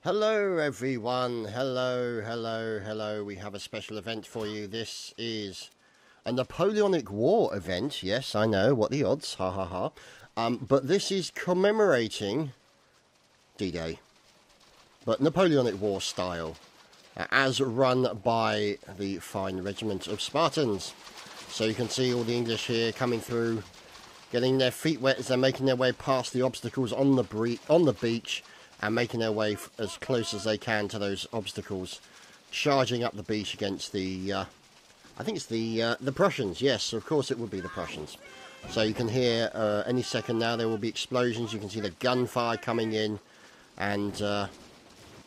Hello everyone, hello. We have a special event for you. This is a Napoleonic War event. Yes, I know, what the odds, ha ha ha. But this is commemorating D-Day, but Napoleonic War style, as run by the fine regiment of Spartans. So you can see all the English here coming through, getting their feet wet as they're making their way past the obstacles on the beach, and making their way as close as they can to those obstacles, charging up the beach against the, I think it's the Prussians. Yes, of course it would be the Prussians. So you can hear any second now there will be explosions. You can see the gunfire coming in, and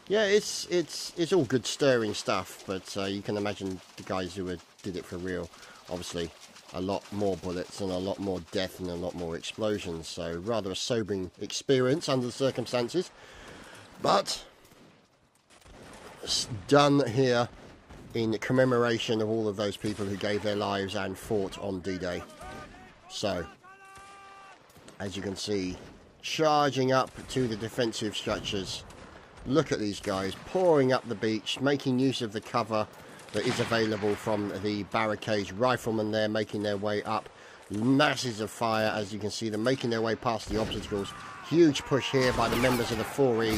yeah, it's all good stirring stuff. But you can imagine the guys who did it for real. Obviously, a lot more bullets and a lot more death and a lot more explosions. So rather a sobering experience under the circumstances. But it's done here in commemoration of all of those people who gave their lives and fought on D-Day. So, as you can see, charging up to the defensive structures. Look at these guys pouring up the beach, making use of the cover that is available from the barricades. Riflemen there making their way up. Masses of fire, as you can see them making their way past the obstacles. Huge push here by the members of the 4E.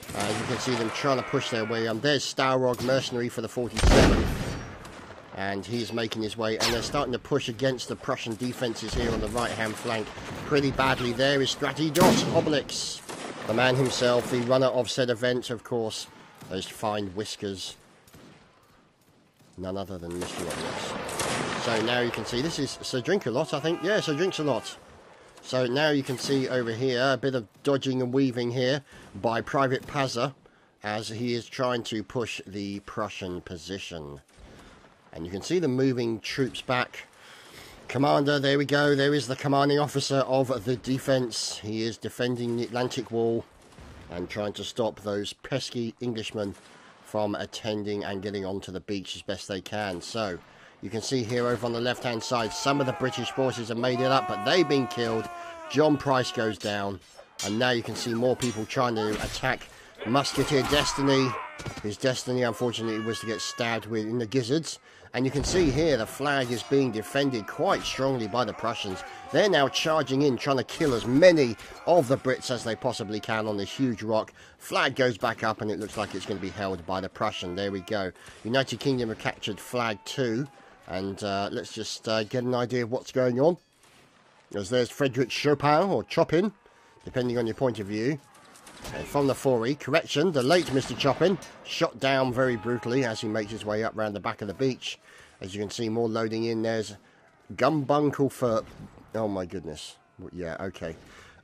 You can see them trying to push their way on. There's Staurog, mercenary for the 47th. And he's making his way. And they're starting to push against the Prussian defences here on the right-hand flank pretty badly. There is Obelix, the man himself, the runner of said event, of course. Those fine whiskers. None other than Mr. Obelix. So now you can see, this is Sir Drink-a-Lot, I think. Yeah, Sir Drinks-a-Lot. So now you can see over here a bit of dodging and weaving here by Private Pazza as he is trying to push the Prussian position. And you can see them moving troops back. Commander, there we go. There is the commanding officer of the defence. He is defending the Atlantic Wall and trying to stop those pesky Englishmen from attending and getting onto the beach as best they can. So you can see here over on the left hand side, some of the British forces have made it up, but they've been killed. John Price goes down, and now you can see more people trying to attack Musketeer Destiny. His destiny, unfortunately, was to get stabbed in the gizzards. And you can see here the flag is being defended quite strongly by the Prussians. They're now charging in, trying to kill as many of the Brits as they possibly can on this huge rock. Flag goes back up, and it looks like it's going to be held by the Prussian. There we go. United Kingdom have captured flag 2. And let's just get an idea of what's going on. As there's Frederick Chopin, or Chopin, depending on your point of view. And from the 4E, correction, the late Mr. Chopin, shot down very brutally as he makes his way up round the back of the beach. As you can see, more loading in. There's Gumbuncle for... Oh my goodness. Yeah, okay.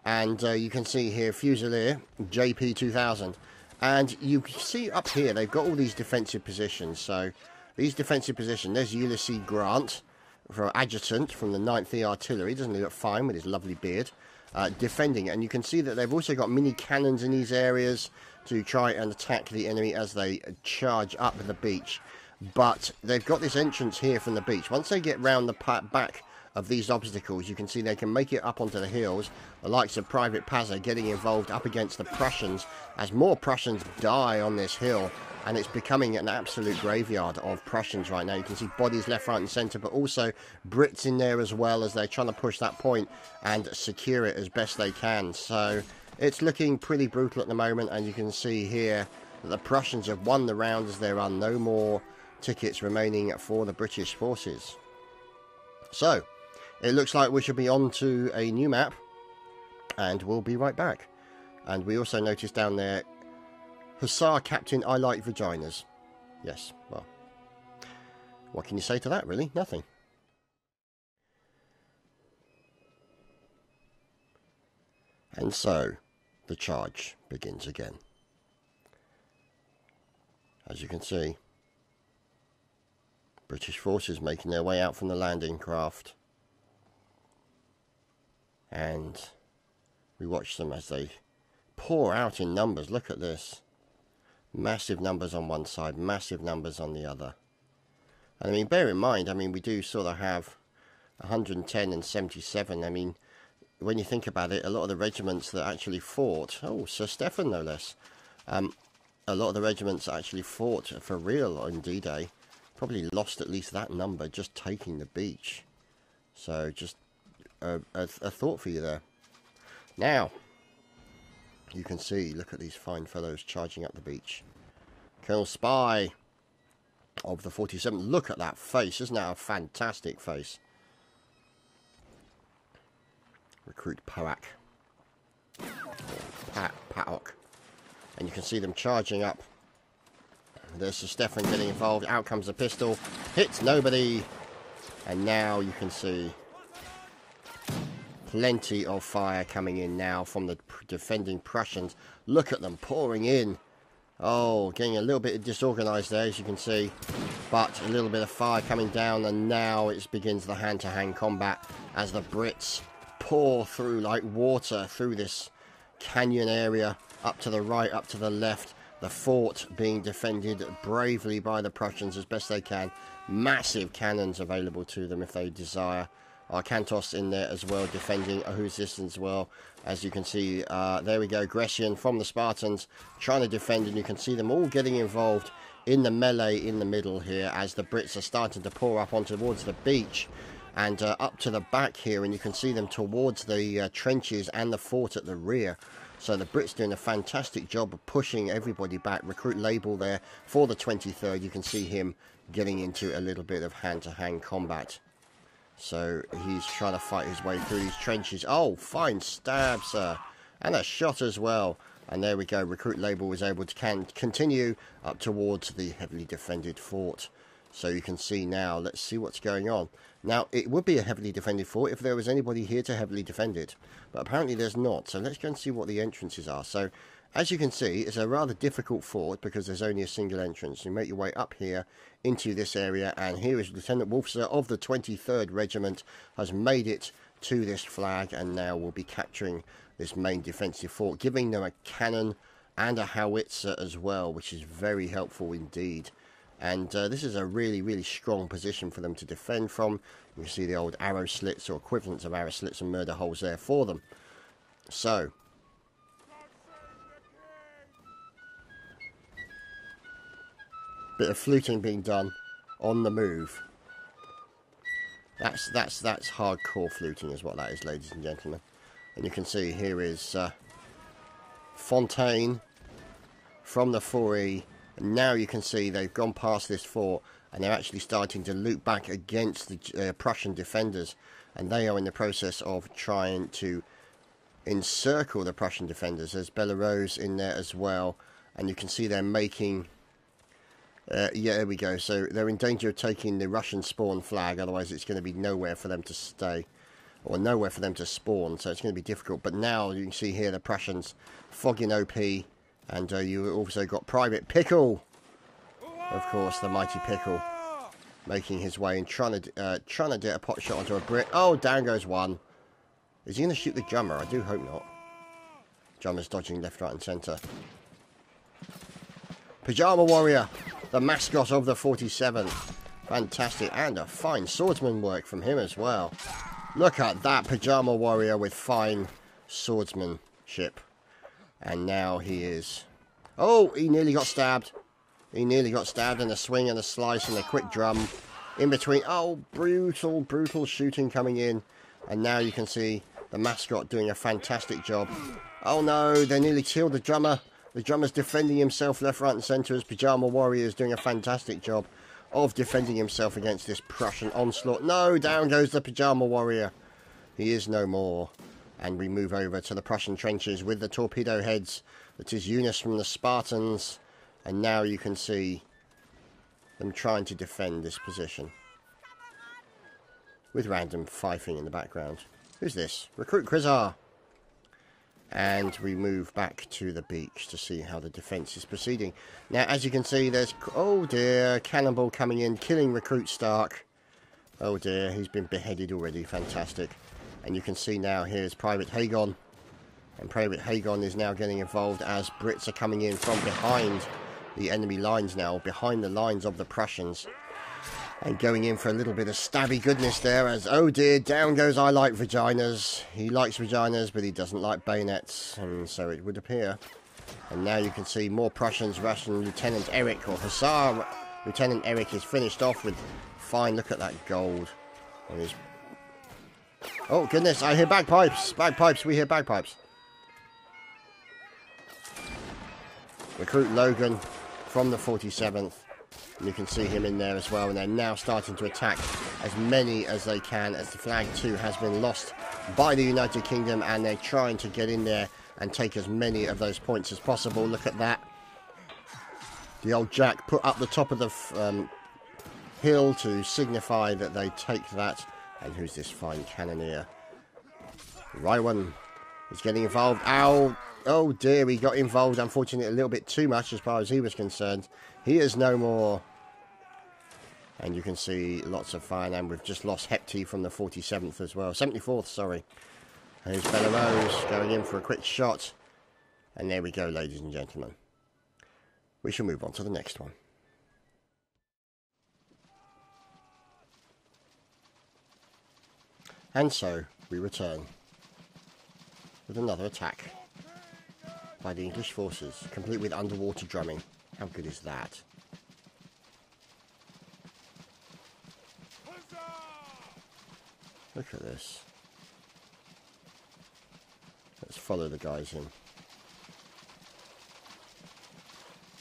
And you can see here, Fusilier, JP 2000. And you see up here, they've got all these defensive positions. So these defensive positions, there's Ulysses Grant, for adjutant from the 9th E Artillery. Doesn't he look fine with his lovely beard? Defending, and you can see that they've also got mini cannons in these areas to try and attack the enemy as they charge up the beach. But they've got this entrance here from the beach. Once they get round the back of these obstacles, you can see they can make it up onto the hills. The likes of Private Pazza getting involved up against the Prussians as more Prussians die on this hill. And it's becoming an absolute graveyard of Prussians right now. You can see bodies left, right and centre, but also Brits in there as well as they're trying to push that point and secure it as best they can. So it's looking pretty brutal at the moment, and you can see here that the Prussians have won the round as there are no more tickets remaining for the British forces. So it looks like we should be on to a new map, and we'll be right back. And we also noticed down there, Hussar Captain, I like vaginas. Yes, well, what can you say to that, really? Nothing. And so, the charge begins again. As you can see, British forces making their way out from the landing craft. And we watch them as they pour out in numbers. Look at this. Massive numbers on one side, massive numbers on the other. And I mean, bear in mind, I mean, we do sort of have 110 and 77. I mean, when you think about it, a lot of the regiments that actually fought, oh, Sir Stephen no less, a lot of the regiments actually fought for real on D-Day. Probably lost at least that number just taking the beach. So just a thought for you there. Now, you can see, look at these fine fellows charging up the beach. Colonel Spy of the 47th. Look at that face. Isn't that a fantastic face? Recruit Parak. Paok. And you can see them charging up. There's Sir Stefan getting involved. Out comes the pistol. Hits nobody. And now you can see plenty of fire coming in now from the defending Prussians. Look at them pouring in. Oh, getting a little bit disorganised there, as you can see. But a little bit of fire coming down, and now it begins the hand-to-hand combat as the Brits pour through like water through this canyon area, up to the right, up to the left. The fort being defended bravely by the Prussians as best they can. Massive cannons available to them if they desire. Arkantos in there as well, defending. Who's this as well? As you can see, there we go. Grecian from the Spartans trying to defend, and you can see them all getting involved in the melee in the middle here as the Brits are starting to pour up on towards the beach and up to the back here, and you can see them towards the trenches and the fort at the rear. So the Brits doing a fantastic job of pushing everybody back. Recruit Label there for the 23rd. You can see him getting into a little bit of hand-to-hand combat. So he's trying to fight his way through these trenches. Oh, fine stab, sir. And a shot as well. And there we go. Recruit Label was able to continue up towards the heavily defended fort. So you can see now, let's see what's going on. Now, it would be a heavily defended fort if there was anybody here to heavily defend it. But apparently there's not. So let's go and see what the entrances are. So, as you can see, it's a rather difficult fort because there's only a single entrance. You make your way up here into this area. And here is Lieutenant Wolfser of the 23rd Regiment has made it to this flag. And now will be capturing this main defensive fort, giving them a cannon and a howitzer as well, which is very helpful indeed. And this is a really, really strong position for them to defend from. You see the old arrow slits or equivalents of arrow slits and murder holes there for them. So, bit of fluting being done on the move. That's hardcore fluting is what that is, ladies and gentlemen. And you can see here is Fontaine from the 4E. And now you can see they've gone past this fort and they're actually starting to loop back against the Prussian defenders. And they are in the process of trying to encircle the Prussian defenders. There's Belarus in there as well. And you can see they're making... yeah, there we go. So they're in danger of taking the Russian spawn flag. Otherwise it's going to be nowhere for them to stay. Or nowhere for them to spawn. So it's going to be difficult. But now you can see here the Prussians fogging OP. And you also got Private Pickle, of course, the mighty Pickle, making his way and trying to get a pot shot onto a Brit. Oh, down goes one. Is he going to shoot the drummer? I do hope not. Drummer's dodging left, right, and centre. Pyjama Warrior, the mascot of the 47th. Fantastic, and a fine swordsman work from him as well. Look at that Pyjama Warrior with fine swordsmanship. And now he is... Oh, he nearly got stabbed. He nearly got stabbed in a swing and a slice and a quick drum. In between... Oh, brutal, brutal shooting coming in. And now you can see the mascot doing a fantastic job. Oh no, they nearly killed the drummer. The drummer's defending himself left, right and centre as Pyjama Warrior is doing a fantastic job of defending himself against this Prussian onslaught. No, down goes the Pyjama Warrior. He is no more. And we move over to the Prussian trenches with the torpedo heads. That is Eunice from the Spartans. And now you can see them trying to defend this position. With random fifing in the background. Who's this? Recruit Krizar. And we move back to the beach to see how the defence is proceeding. Now, as you can see, there's... Oh dear, cannonball coming in, killing Recruit Stark. Oh dear, he's been beheaded already. Fantastic. And you can see now here's Private Hagon. And Private Hagon is now getting involved as Brits are coming in from behind the enemy lines now. Behind the lines of the Prussians. And going in for a little bit of stabby goodness there as, oh dear, down goes I like vaginas. He likes vaginas, but he doesn't like bayonets. And so it would appear. And now you can see more Prussians rushing Lieutenant Eric, or Hussar. Lieutenant Eric is finished off with fine. Look at that gold on his... Oh, goodness, I hear bagpipes. Bagpipes, we hear bagpipes. Recruit Logan from the 47th. And you can see him in there as well. And they're now starting to attack as many as they can, as the flag too has been lost by the United Kingdom. And they're trying to get in there and take as many of those points as possible. Look at that. The old Jack put up the top of the hill to signify that they take that. And who's this fine cannoneer? Raiwan is getting involved. Ow! Oh dear, he got involved, unfortunately, a little bit too much as far as he was concerned. He is no more. And you can see lots of fire, and we've just lost Hepty from the 47th as well. 74th, sorry. Here's Belarus going in for a quick shot. And there we go, ladies and gentlemen. We shall move on to the next one. And so, we return with another attack by the English forces, complete with underwater drumming. How good is that? Look at this. Let's follow the guys in.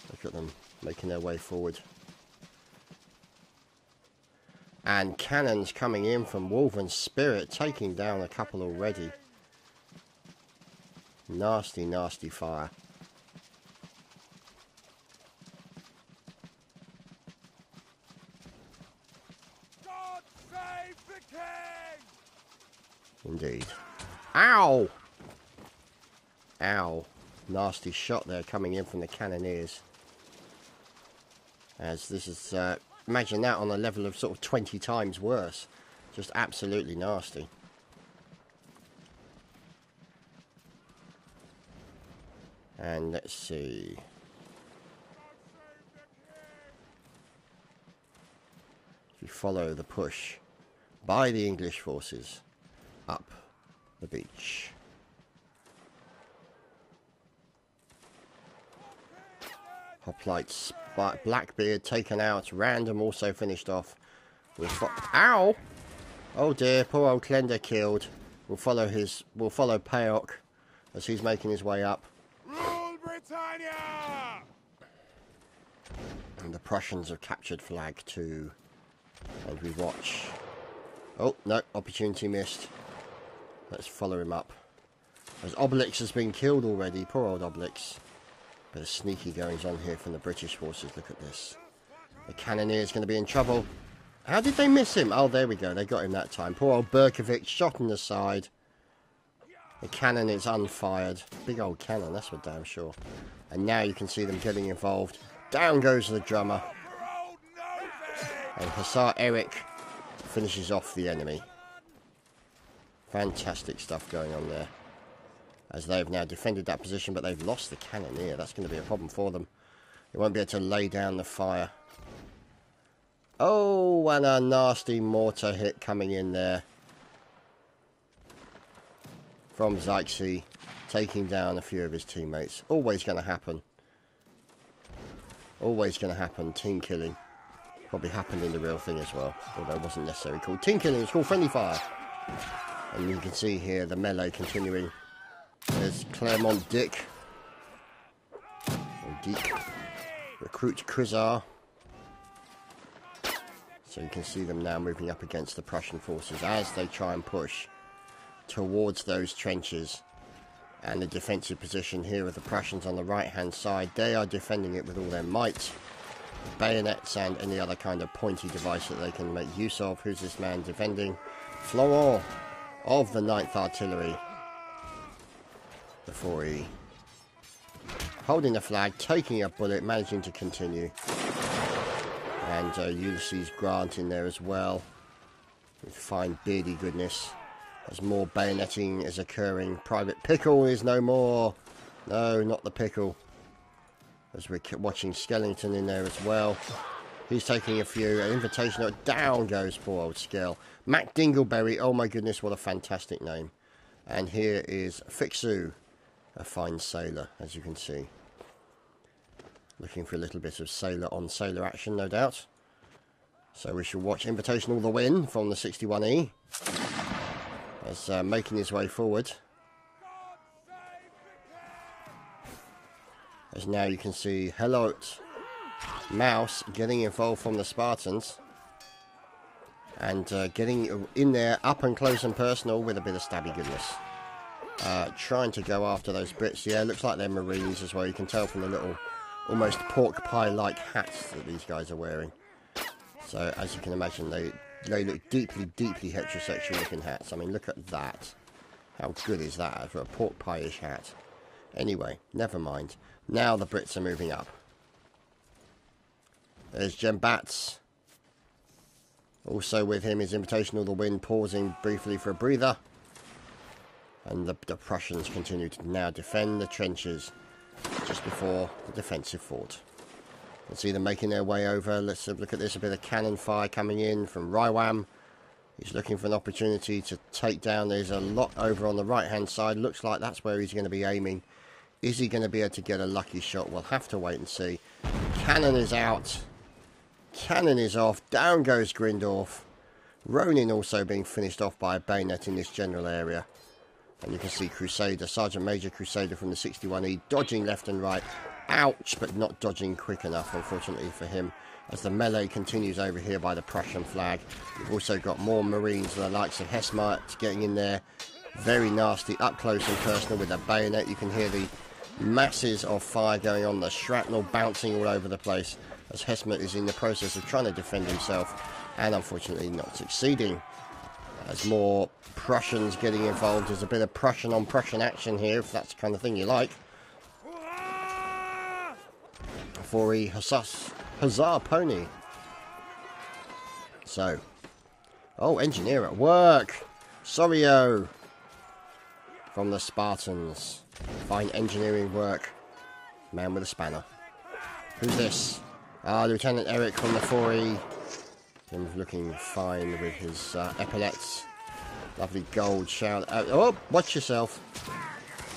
Look at them making their way forward. And cannons coming in from Wolven Spirit, taking down a couple already. Nasty, nasty fire. God save the king! Indeed. Ow! Ow. Nasty shot there coming in from the cannoneers. As this is, imagine that on a level of sort of 20 times worse. Just absolutely nasty. And let's see. If you follow the push by the English forces up the beach. Hoplite's Blackbeard taken out. Random also finished off with... Ow! Oh dear, poor old Klender killed. We'll follow Paok as he's making his way up. Rule Britannia! And the Prussians have captured Flag 2. And we watch. Oh, no, opportunity missed. Let's follow him up. As Obelix has been killed already. Poor old Obelix. Bit of sneaky goings on here from the British forces. Look at this. The cannoneer's going to be in trouble. How did they miss him? Oh, there we go. They got him that time. Poor old Berkovic shot in the side. The cannon is unfired. Big old cannon, that's for damn sure. And now you can see them getting involved. Down goes the drummer. And Hussar Eric finishes off the enemy. Fantastic stuff going on there. As they've now defended that position, but they've lost the cannoneer. That's going to be a problem for them. They won't be able to lay down the fire. Oh, and a nasty mortar hit coming in there. From Zeixi, taking down a few of his teammates. Always going to happen. Always going to happen. Team killing. Probably happened in the real thing as well. Although it wasn't necessarily called team killing. It's called friendly fire. And you can see here the melee continuing. There's Claremont Dick. Or Geek. Recruit Krizar. So you can see them now moving up against the Prussian forces as they try and push towards those trenches. And the defensive position here of the Prussians on the right hand side. They are defending it with all their might. Bayonets and any other kind of pointy device that they can make use of. Who's this man defending? Florent of the 9th Artillery. The 4E. Holding the flag, taking a bullet, managing to continue. And Ulysses Grant in there as well. With fine beardy goodness. As more bayoneting is occurring. Private Pickle is no more. No, not the Pickle. As we're watching Skellington in there as well. He's taking a few. An invitation. Down goes poor old Skell. Mac Dingleberry. Oh my goodness, what a fantastic name. And here is Fixu. A fine sailor, as you can see. Looking for a little bit of sailor-on-sailor action, no doubt. So we shall watch Invitational the Win from the 61E. As making his way forward. As now you can see Helot Mouse getting involved from the Spartans. And getting in there up and close and personal with a bit of stabby goodness. Trying to go after those Brits. Yeah, looks like they're Marines as well. You can tell from the little almost pork pie-like hats that these guys are wearing. So as you can imagine, they look deeply, deeply heterosexual looking hats. I mean, look at that. How good is that for a pork pie-ish hat? Anyway, never mind. Now the Brits are moving up. There's Jem Bats. Also with him is Invitational the Wind, pausing briefly for a breather. And the Prussians continue to now defend the trenches just before the defensive fort. You can see them making their way over. Let's look at this. A bit of cannon fire coming in from Rywam. He's looking for an opportunity to take down. There's a lot over on the right-hand side. Looks like that's where he's going to be aiming. Is he going to be able to get a lucky shot? We'll have to wait and see. Cannon is out. Cannon is off. Down goes Grindorf. Ronin also being finished off by a bayonet in this general area. And you can see Crusader, Sergeant Major Crusader from the 61E, dodging left and right. Ouch, but not dodging quick enough, unfortunately, for him. As the melee continues over here by the Prussian flag. We've also got more Marines, the likes of Hesmart, getting in there. Very nasty, up close and personal with a bayonet. You can hear the masses of fire going on, the shrapnel bouncing all over the place. As Hesmart is in the process of trying to defend himself. And unfortunately not succeeding. As more Prussians getting involved. There's a bit of Prussian on Prussian action here, if that's the kind of thing you like. For a Hussar pony. So. Oh, engineer at work. Sorio. From the Spartans. Fine engineering work. Man with a spanner. Who's this? Ah, Lieutenant Eric from the 4E. Him looking fine with his epaulets. Lovely gold shout. Oh, watch yourself.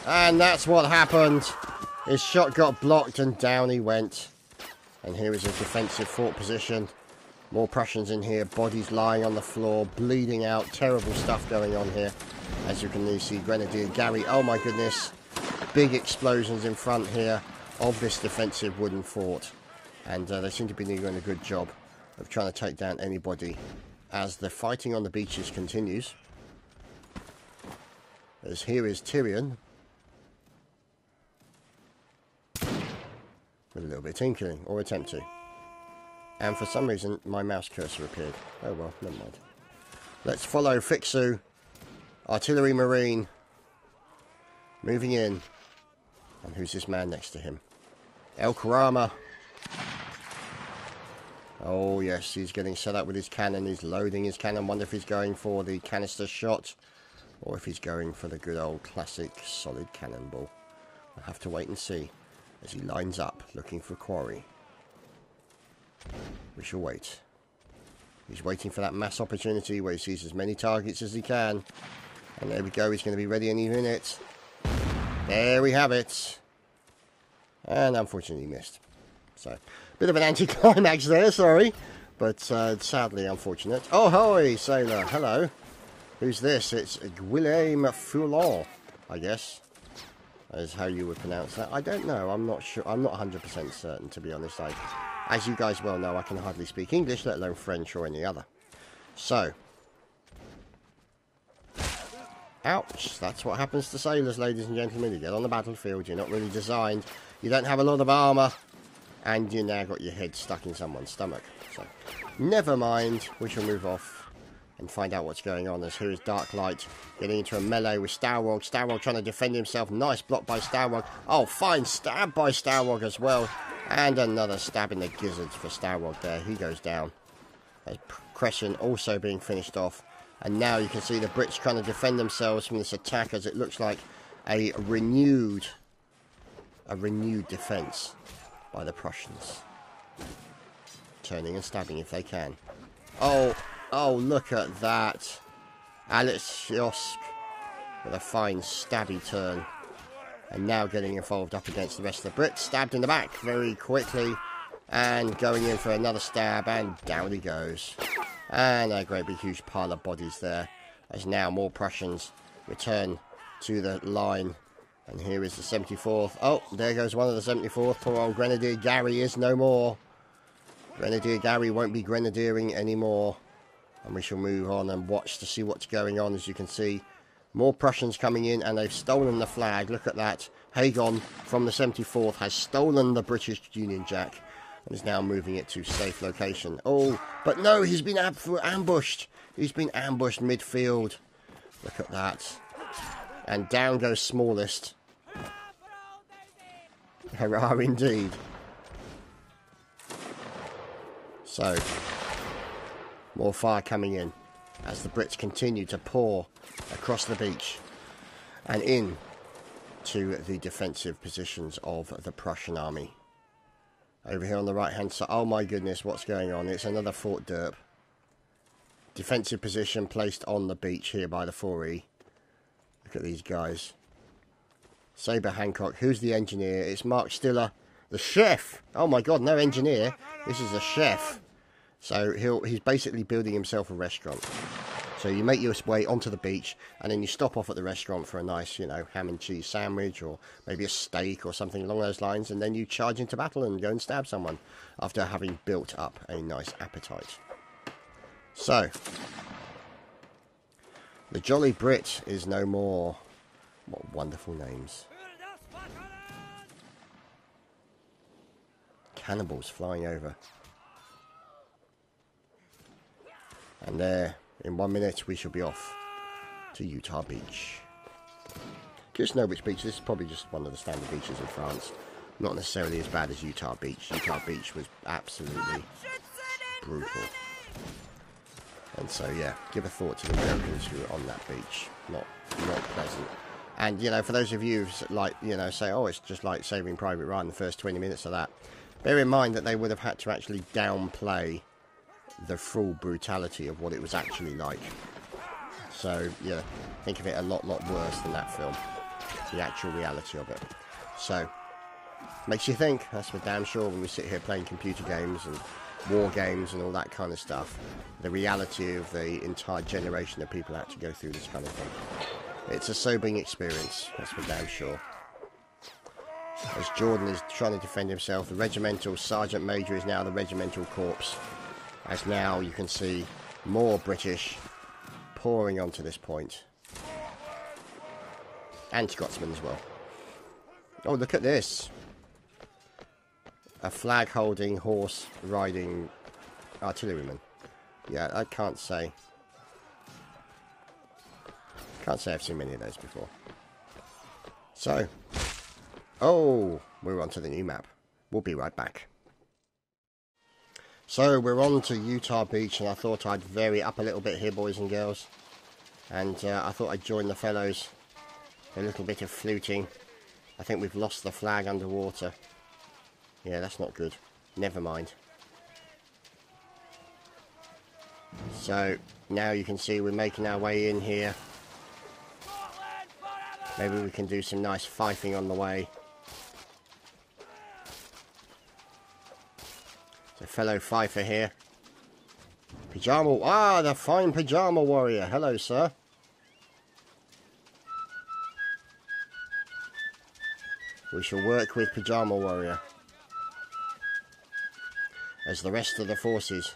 And that's what happened. His shot got blocked and down he went. And here is a defensive fort position. More Prussians in here. Bodies lying on the floor. Bleeding out. Terrible stuff going on here. As you can see, Grenadier Gary. Oh my goodness. Big explosions in front here of this defensive wooden fort. And they seem to be doing a good job of trying to take down anybody as the fighting on the beaches continues. As here is Tyrion with a little bit of tinkering, or attempt to. And for some reason my mouse cursor appeared. Oh well, never mind. Let's follow Fixu, Artillery Marine, moving in. And who's this man next to him? El Karama. Oh yes, he's getting set up with his cannon. He's loading his cannon. Wonder if he's going for the canister shot or if he's going for the good old classic solid cannonball. We'll have to wait and see as he lines up looking for quarry. We shall wait. He's waiting for that mass opportunity where he sees as many targets as he can. And there we go, he's going to be ready any minute. There we have it. And unfortunately missed. So, bit of an anticlimax there, sorry. But sadly unfortunate. Oh, hoy, sailor. Hello. Who's this? It's Guillaume Foulon, I guess. Is how you would pronounce that. I don't know. I'm not sure. I'm not 100% certain, to be honest. As you guys well know, I can hardly speak English, let alone French or any other. So. Ouch. That's what happens to sailors, ladies and gentlemen. You get on the battlefield. You're not really designed. You don't have a lot of armour. And you now got your head stuck in someone's stomach. So, never mind. We shall move off and find out what's going on. As here is Darklight getting into a melee with Starwog. Starwog trying to defend himself. Nice block by Starwog. Oh, fine stab by Starwog as well. And another stab in the gizzards for Starwog there. He goes down. As Crescent also being finished off. And now you can see the Brits trying to defend themselves from this attack as it looks like a renewed defence by the Prussians. Turning and stabbing if they can. Oh, look at that. Alex Josk with a fine stabby turn. And now getting involved up against the rest of the Brits. Stabbed in the back very quickly. And going in for another stab. And down he goes. And a great big huge pile of bodies there. As now more Prussians return to the line. And here is the 74th. Oh, there goes one of the 74th. Poor old Grenadier Gary is no more. Grenadier Gary won't be grenadiering anymore. And we shall move on and watch to see what's going on. As you can see, more Prussians coming in, and they've stolen the flag. Look at that. Hagon from the 74th has stolen the British Union Jack and is now moving it to safe location. Oh, but no, he's been ambushed. He's been ambushed midfield. Look at that. And down goes smallest. Hurrah indeed. So, more fire coming in as the Brits continue to pour across the beach and in to the defensive positions of the Prussian army. Over here on the right hand side, oh my goodness, what's going on? It's another Fort Derp. Defensive position placed on the beach here by the 4E. Look at these guys. Sabre Hancock, who's the engineer? It's Mark Stiller, the chef. Oh my god, no engineer, this is a chef. So he's basically building himself a restaurant. So you make your way onto the beach, and then you stop off at the restaurant for a nice, you know, ham and cheese sandwich, or maybe a steak or something along those lines, and then you charge into battle and go and stab someone after having built up a nice appetite. So, the Jolly Brit is no more. What wonderful names. Cannibals flying over. And there, in 1 minute, we shall be off to Utah Beach. Just know which beach. This is probably just one of the standard beaches in France. Not necessarily as bad as Utah Beach. Utah Beach was absolutely brutal. And so, yeah, give a thought to the Americans who are on that beach. Not pleasant. And, you know, for those of you who, like, you know, say, oh, it's just like Saving Private Ryan, the first 20 minutes of that. Bear in mind that they would have had to actually downplay the full brutality of what it was actually like. So, yeah, think of it a lot worse than that film. The actual reality of it. So, makes you think, that's for damn sure, when we sit here playing computer games and war games and all that kind of stuff. The reality of the entire generation of people that had to go through this kind of thing. It's a sobering experience, that's for damn sure. As Jordan is trying to defend himself, the regimental sergeant major is now the regimental corpse. As now you can see more British pouring onto this point. And Scotsmen as well. Oh, look at this. A flag-holding, horse-riding artilleryman. Yeah, I can't say. Can't say I've seen many of those before. So. Oh, we're on to the new map. We'll be right back. So, we're on to Utah Beach, and I thought I'd vary up a little bit here, boys and girls. And I thought I'd join the fellows. A little bit of fluting. I think we've lost the flag underwater. Yeah, that's not good. Never mind. So, now you can see we're making our way in here. Maybe we can do some nice fifing on the way. A fellow fifer here. Pyjama. Ah, the fine Pyjama Warrior. Hello, sir. We shall work with Pyjama Warrior as the rest of the forces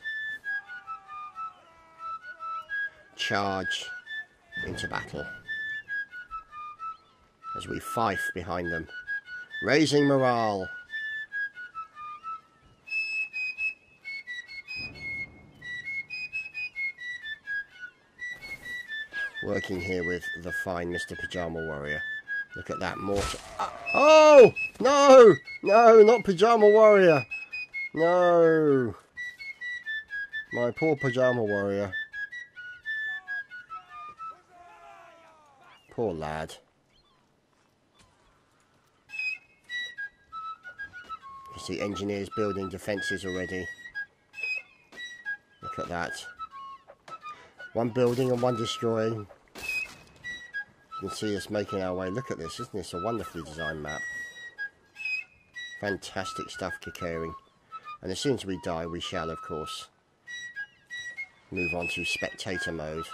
charge into battle. As we fife behind them, raising morale. Working here with the fine Mr. Pyjama Warrior. Look at that mortar. Oh! No! No, not Pyjama Warrior. No. My poor Pyjama Warrior. Poor lad. You see engineers building defences already. Look at that. One building and one destroying. You can see us making our way. Look at this. Isn't this a wonderfully designed map? Fantastic stuff occurring. And as soon as we die, we shall, of course, move on to spectator mode.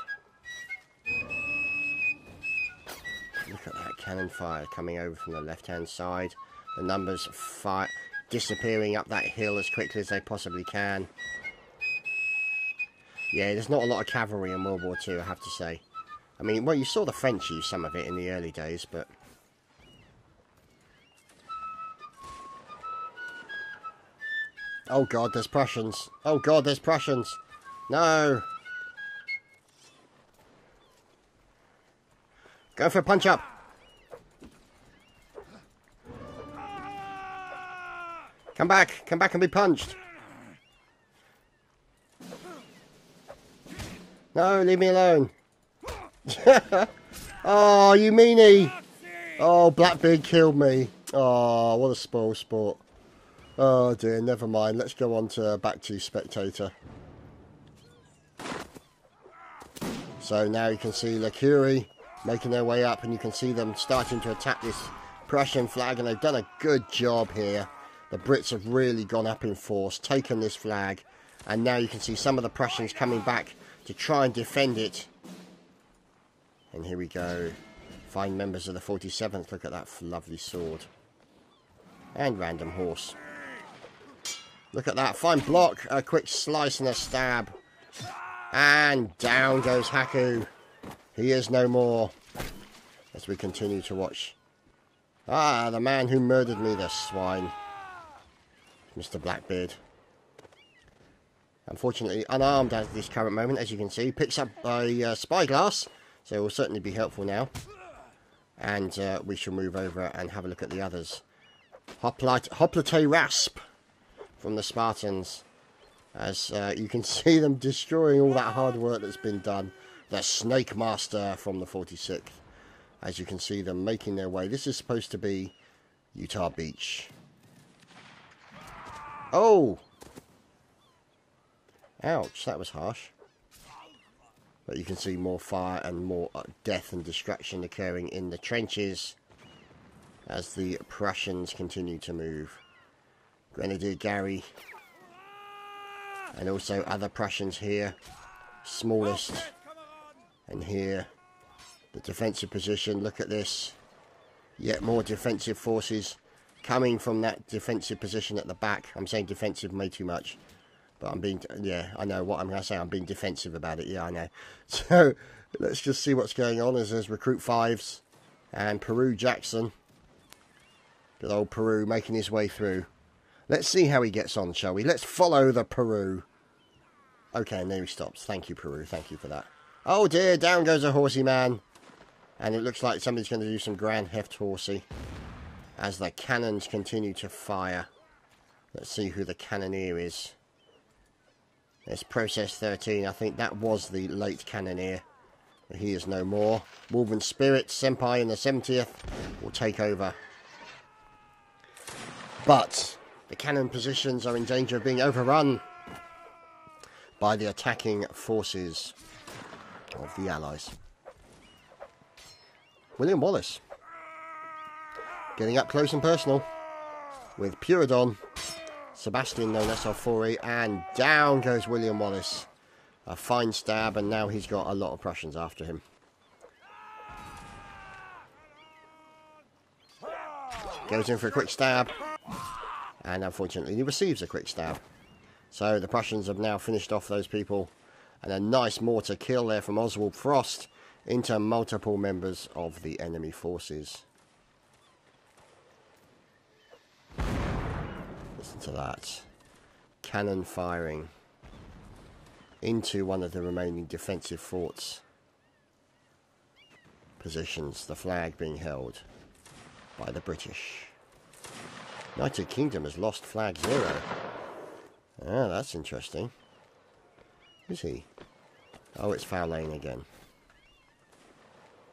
Look at that cannon fire coming over from the left-hand side. The numbers fire disappearing up that hill as quickly as they possibly can. Yeah, there's not a lot of cavalry in World War II, I have to say. I mean, well, you saw the French use some of it in the early days, but... Oh God, there's Prussians. Oh God, there's Prussians. No. Go for a punch up. Come back and be punched. No, leave me alone. Oh, you meanie. Oh, Blackbeard killed me. Oh, what a spoil sport. Oh dear, never mind. Let's go on to back to spectator. So now you can see La Curie making their way up, and you can see them starting to attack this Prussian flag, and they've done a good job here. The Brits have really gone up in force, taken this flag, and now you can see some of the Prussians coming back to try and defend it. And here we go. Fine members of the 47th. Look at that lovely sword. And random horse. Look at that. Fine block. A quick slice and a stab. And down goes Haku. He is no more. As we continue to watch. Ah, the man who murdered me, the swine. Mr. Blackbeard. Unfortunately unarmed at this current moment, as you can see. Picks up a spyglass. So it will certainly be helpful now. And we shall move over and have a look at the others. Hoplite Rasp from the Spartans. As you can see them destroying all that hard work that's been done. The Snake Master from the 46th. As you can see them making their way. This is supposed to be Utah Beach. Oh! Ouch, that was harsh. But you can see more fire and more death and destruction occurring in the trenches as the Prussians continue to move. Grenadier Gary and also other Prussians here, smallest, and here the defensive position. Look at this, yet more defensive forces coming from that defensive position at the back. I'm saying defensive way too much. But I'm being, yeah, I know what I'm going to say. I'm being defensive about it. Yeah, I know. So, let's just see what's going on as there's Recruit 5s and Peru Jackson. Good old Peru making his way through. Let's see how he gets on, shall we? Let's follow the Peru. Okay, and there he stops. Thank you, Peru. Thank you for that. Oh dear, down goes a horsey man. And it looks like somebody's going to do some grand heft horsey as the cannons continue to fire. Let's see who the cannoneer is. It's Process 13. I think that was the late cannoneer. He is no more. Woven Spirit, Senpai in the 70th will take over. But the cannon positions are in danger of being overrun by the attacking forces of the Allies. William Wallace getting up close and personal with Puridon. Sebastian known as Alfori, and down goes William Wallace. A fine stab, and now he's got a lot of Prussians after him. Goes in for a quick stab, and unfortunately he receives a quick stab. So the Prussians have now finished off those people, and a nice mortar kill there from Oswald Frost into multiple members of the enemy forces. Listen to that. Cannon firing into one of the remaining defensive forts positions, the flag being held by the British. United Kingdom has lost flag 0. Ah, that's interesting. Who's he? Oh, it's foul lane again.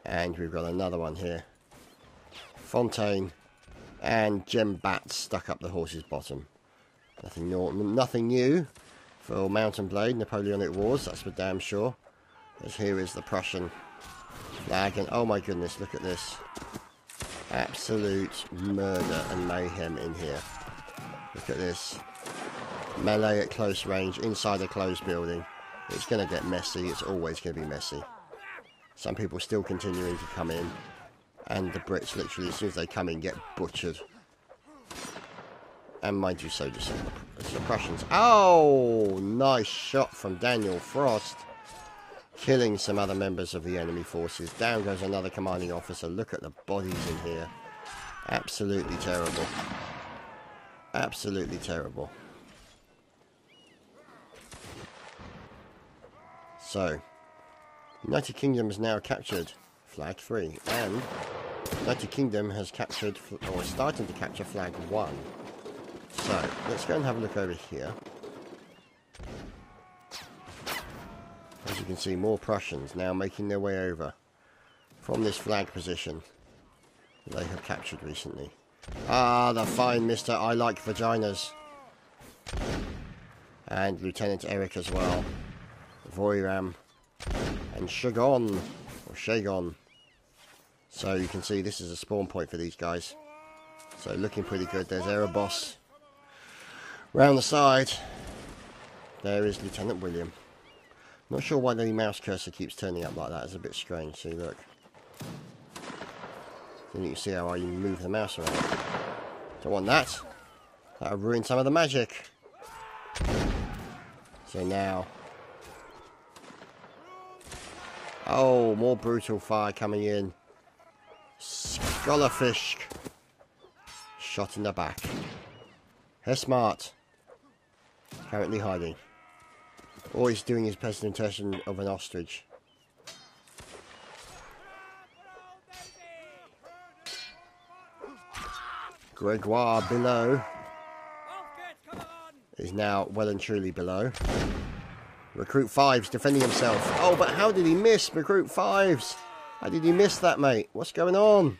And we've got another one here. Fontaine and Gem Bat stuck up the horse's bottom. Nothing new for Mountain Blade, Napoleonic Wars, that's for damn sure. As here is the Prussian flag, and oh my goodness, look at this. Absolute murder and mayhem in here. Look at this. Melee at close range, inside a closed building. It's going to get messy, it's always going to be messy. Some people still continuing to come in, and the Brits literally, as soon as they come in, get butchered. And mind you, so do the Prussians. Oh, nice shot from Daniel Frost. Killing some other members of the enemy forces. Down goes another commanding officer. Look at the bodies in here. Absolutely terrible. Absolutely terrible. So, United Kingdom has now captured Flag 3. And United Kingdom has captured, or is starting to capture Flag 1. So, let's go and have a look over here. As you can see, more Prussians now making their way over from this flag position they have captured recently. Ah, the fine Mr. I Like Vaginas. And Lieutenant Eric as well. Voiram. And Shagon. Or Shagon. So you can see this is a spawn point for these guys. So looking pretty good. There's Erebos. Round the side. There is Lieutenant William. Not sure why the mouse cursor keeps turning up like that. It's a bit strange. See, look. Then you can see how you move the mouse around. Don't want that. That'll ruin some of the magic. So now. Oh, more brutal fire coming in. Scholarfish. Shot in the back. Hesmart. Currently hiding. Or he's doing his presentation of an ostrich. Gregoire below is now well and truly below. Recruit 5's defending himself. Oh, but how did he miss Recruit 5's? How did he miss that, mate? What's going on?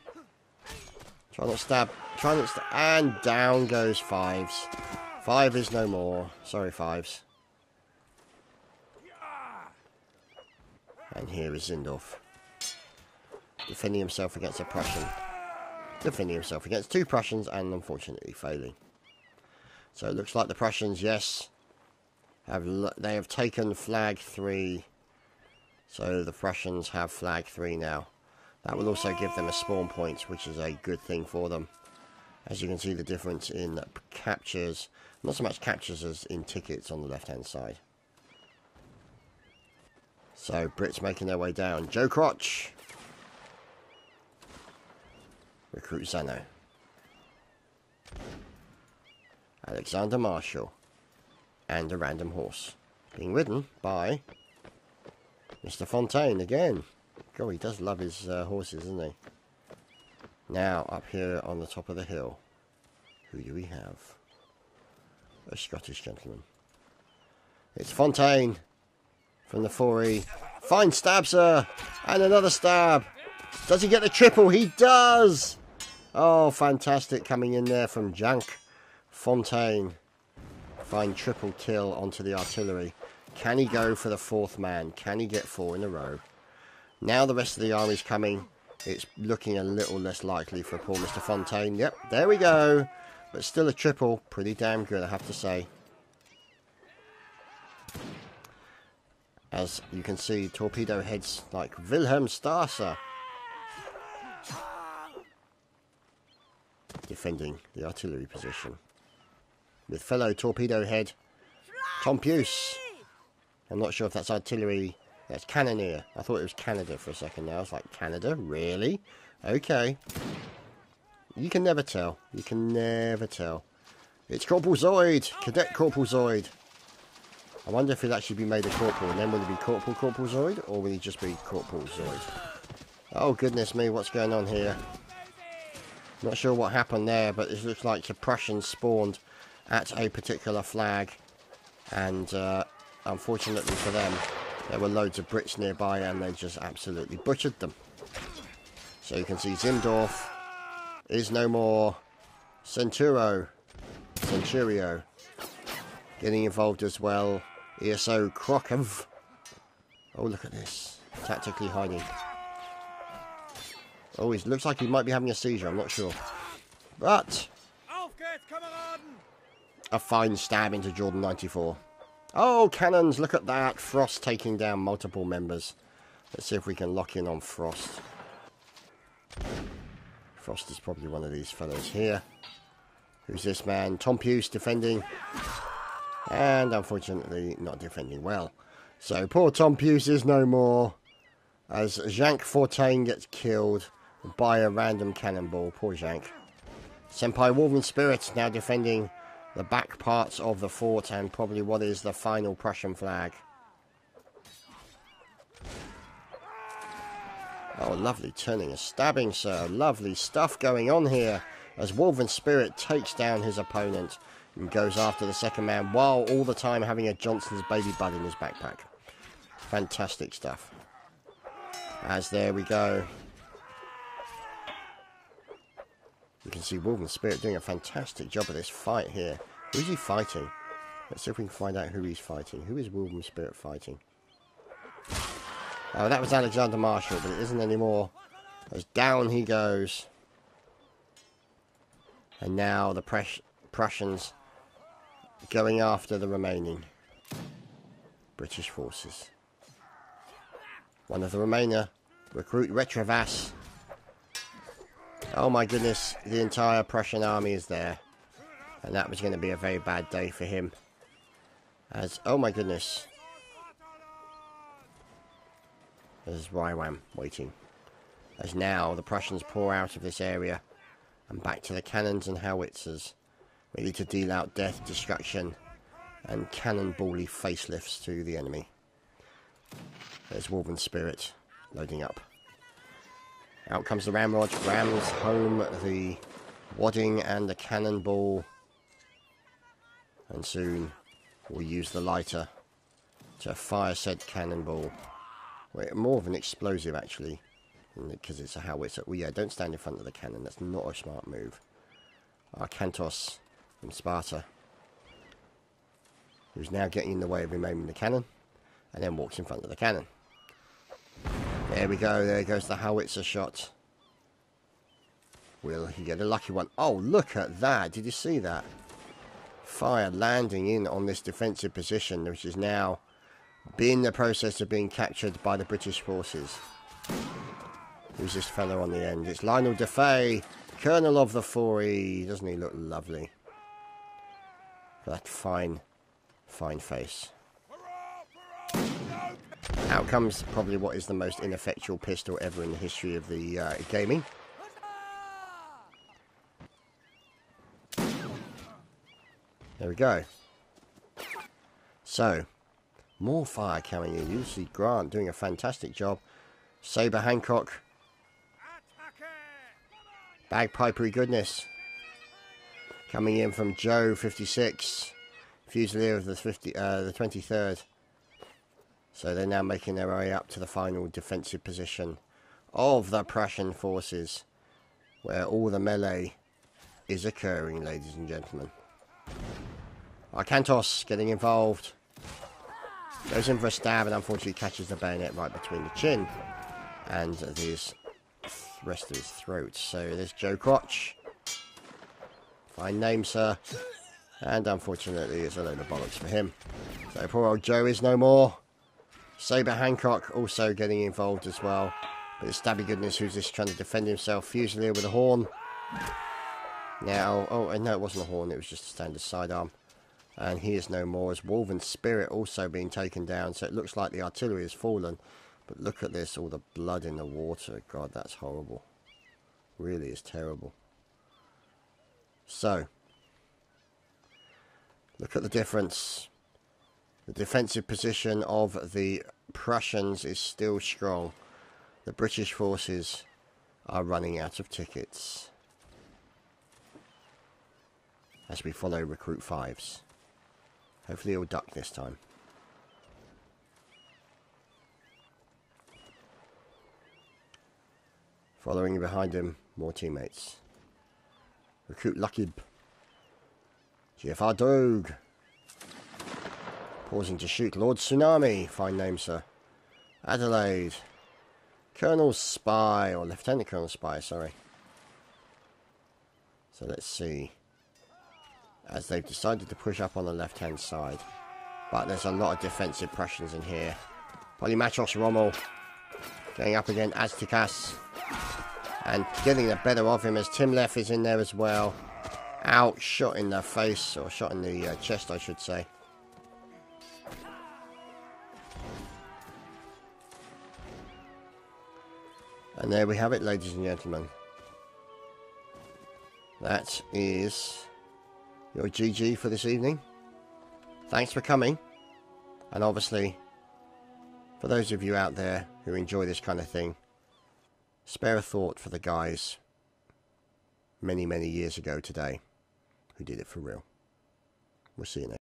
Try not to stab. Try not to stab. And down goes 5's. 5 is no more. Sorry, 5's. And here is Zindorf. Defending himself against a Prussian. Defending himself against 2 Prussians and unfortunately failing. So it looks like the Prussians, yes, they have taken Flag 3. So the Prussians have Flag 3 now. That will also give them a spawn point, which is a good thing for them. As you can see, the difference in captures, not so much captures as in tickets on the left hand side. So Brits making their way down. Joe Crotch. Recruit Zano. Alexander Marshall. And a random horse. Being ridden by Mr. Fontaine again. God, he does love his horses, doesn't he? Now, up here on the top of the hill. Who do we have? A Scottish gentleman. It's Fontaine. From the 4E. Fine stab, sir. And another stab. Does he get the triple? He does. Oh, fantastic. Coming in there from Jank. Fontaine. Fine triple kill onto the artillery. Can he go for the 4th man? Can he get 4 in a row? Now the rest of the army's coming. It's looking a little less likely for poor Mr. Fontaine. Yep, there we go. But still a triple. Pretty damn good, I have to say. As you can see, torpedo heads like Wilhelm Stasser. Defending the artillery position. With fellow torpedo head Tom Puce. I'm not sure if that's artillery. That's cannoneer. I thought it was Canada for a second now. I was like, Canada? Really? Okay. You can never tell. You can never tell. It's Corporal Zoid. Cadet Corporal Zoid. I wonder if he'll actually be made a corporal, and then will he be Corporal Zoid, or will he just be Corporal Zoid? Oh, goodness me, what's going on here? Not sure what happened there, but it looks like the Prussians spawned at a particular flag, and unfortunately for them, there were loads of Brits nearby, and they just absolutely butchered them. So you can see Zimdorf is no more. Centurio getting involved as well. ESO Krokov. Oh, look at this. Tactically hiding. Oh, he looks like he might be having a seizure, I'm not sure. But Auf geht's, Kameraden! a fine stab into Jordan 94. Oh, cannons, look at that. Frost taking down multiple members. Let's see if we can lock in on Frost. Frost is probably one of these fellows here. Who's this man? Tom Puce defending. And unfortunately not defending well. So poor Tom Puce is no more. As Jank Fortain gets killed by a random cannonball. Poor Jank. Senpai Wolven Spirit now defending the back parts of the fort and probably what is the final Prussian flag. Oh, lovely turning and stabbing, sir. Lovely stuff going on here as Wolven Spirit takes down his opponent and goes after the second man while all the time having a Johnson's Baby Bud in his backpack. Fantastic stuff. As there we go. You can see Wolven Spirit doing a fantastic job of this fight here. Who's he fighting? Let's see if we can find out who he's fighting. Who is Wolven Spirit fighting? Oh, that was Alexander Marshall, but it isn't anymore. As down he goes. And now the Prussians going after the remaining British forces. One of the remainder, recruit Retrovas. Oh my goodness, the entire Prussian army is there. And that was going to be a very bad day for him. As, oh my goodness. There's Rywam waiting. As now the Prussians pour out of this area and back to the cannons and howitzers, ready to deal out death, destruction, and cannonbally facelifts to the enemy. There's Wolven Spirit loading up. Out comes the ramrod, rams home the wadding and the cannonball, and soon we'll use the lighter to fire said cannonball. Wait, more of an explosive actually, because it's a howitzer. Well, yeah, don't stand in front of the cannon. That's not a smart move. Arkantos from Sparta, who's now getting in the way of him aiming the cannon, and then walks in front of the cannon. There we go. There goes the howitzer shot. Will he get a lucky one? Oh, look at that. Did you see that? Fire landing in on this defensive position, which is now in the process of being captured by the British forces. Who's this fellow on the end? It's Lionel Defay, Colonel of the 4E. Doesn't he look lovely? That fine, fine face. Out comes probably what is the most ineffectual pistol ever in the history of the gaming. There we go. So, more fire coming in. You see Grant doing a fantastic job. Sabre Hancock. Bagpipery goodness. Coming in from Joe 56. Fusilier of the 23rd. So they're now making their way up to the final defensive position of the Prussian forces, where all the melee is occurring, ladies and gentlemen. Arkantos getting involved. Goes in for a stab and unfortunately catches the bayonet right between the chin and the rest of his throat. So there's Joe Crotch. Fine name, sir. And unfortunately it's a load of bollocks for him. So poor old Joe is no more. Sabre Hancock also getting involved as well. But it's Stabby Goodness who's just trying to defend himself. Fusilier with a horn. Now, oh no, it wasn't a horn, it was just a standard sidearm. And he is no more, as Wolven Spirit also being taken down. So it looks like the artillery has fallen. But look at this, all the blood in the water. God, that's horrible. Really is terrible. So, look at the difference. The defensive position of the Prussians is still strong. The British forces are running out of tickets. As we follow Recruit 5s. Hopefully he'll duck this time. Following behind him, more teammates. Recruit Luckib. GFR Dogue. Pausing to shoot Lord Tsunami. Fine name, sir. Adelaide. Colonel Spy, or Lieutenant Colonel Spy, sorry. So let's see. As they've decided to push up on the left-hand side. But there's a lot of defensive Prussians in here. Polymachos Rommel getting up against Aztekas. And getting the better of him as Timlef is in there as well. Out, shot in the face, or shot in the chest, I should say. And there we have it, ladies and gentlemen. That is your GG for this evening. Thanks for coming. And obviously, for those of you out there who enjoy this kind of thing, spare a thought for the guys many, many years ago today who did it for real. We'll see you next.